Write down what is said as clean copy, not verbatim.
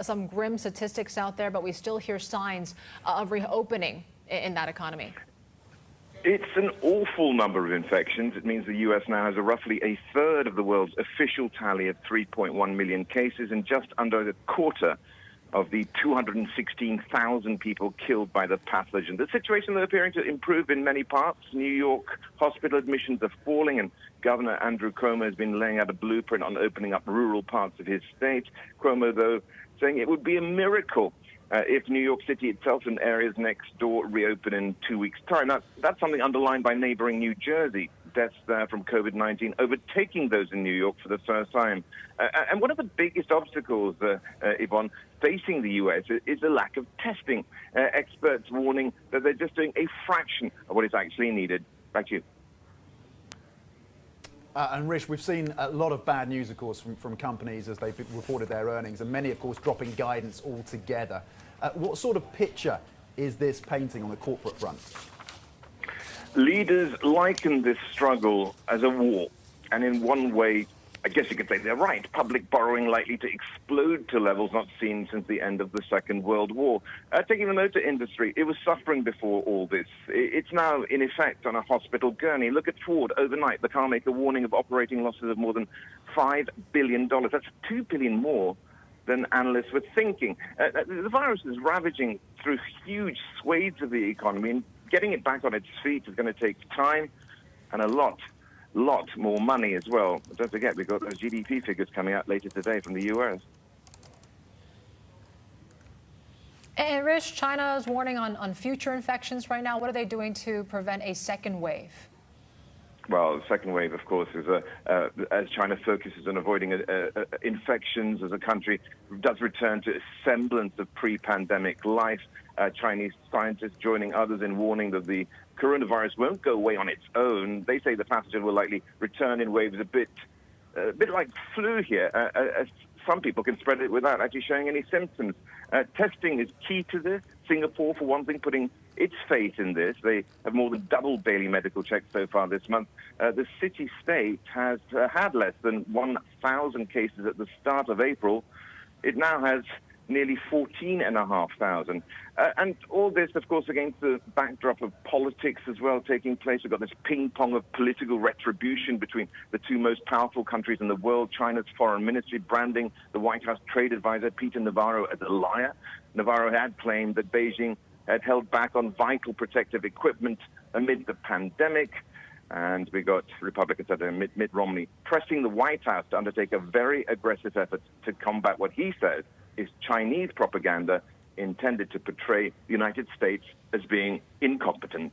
some grim statistics out there, but we still hear signs of reopening in that economy. It's an awful number of infections. It means the U.S. now has roughly a third of the world's official tally of 3.1 million cases and just under a quarter of the 216,000 people killed by the pathogen. The situation is appearing to improve in many parts. New York hospital admissions are falling, and Governor Andrew Cuomo has been laying out a blueprint on opening up rural parts of his state. Cuomo, though, saying it would be a miracle if New York City itself and areas next door reopen in 2 weeks' time. Now, that's something underlined by neighboring New Jersey. Deaths there from COVID-19 overtaking those in New York for the first time. And one of the biggest obstacles, Yvonne, facing the U.S. is the lack of testing. Experts warning that they're just doing a fraction of what is actually needed. Back to you. And Rish, we've seen a lot of bad news, of course, from companies as they've reported their earnings, and many, of course, dropping guidance altogether. What sort of picture is this painting on the corporate front? Leaders liken this struggle as a war, and in one way, I guess you could say they're right. Public borrowing likely to explode to levels not seen since the end of the Second World War. Taking the motor industry, it was suffering before all this. It's now in effect on a hospital gurney. Look at Ford overnight. The car maker warning of operating losses of more than $5 billion. That's $2 billion more than analysts were thinking. The virus is ravaging through huge swathes of the economy, and getting it back on its feet is going to take time and a lot more money as well. But don't forget, we've got those GDP figures coming out later today from the U.S. And Rish, China is warning on future infections right now. What are they doing to prevent a second wave? Well, the second wave, of course, is as China focuses on avoiding infections as a country does return to a semblance of pre-pandemic life. Chinese scientists joining others in warning that the coronavirus won't go away on its own. They say the pathogen will likely return in waves a bit like flu here. Some people can spread it without actually showing any symptoms. Testing is key to this. Singapore, for one thing, putting its faith in this. They have more than doubled daily medical checks so far this month. The city-state has had less than 1,000 cases at the start of April. It now has nearly 14,500. And all this, of course, against the backdrop of politics as well taking place. We've got this ping-pong of political retribution between the two most powerful countries in the world. China's foreign ministry branding the White House trade advisor, Peter Navarro, as a liar. Navarro had claimed that Beijing had held back on vital protective equipment amid the pandemic. And we got Republican Senator Mitt Romney pressing the White House to undertake a very aggressive effort to combat what he says is Chinese propaganda intended to portray the United States as being incompetent.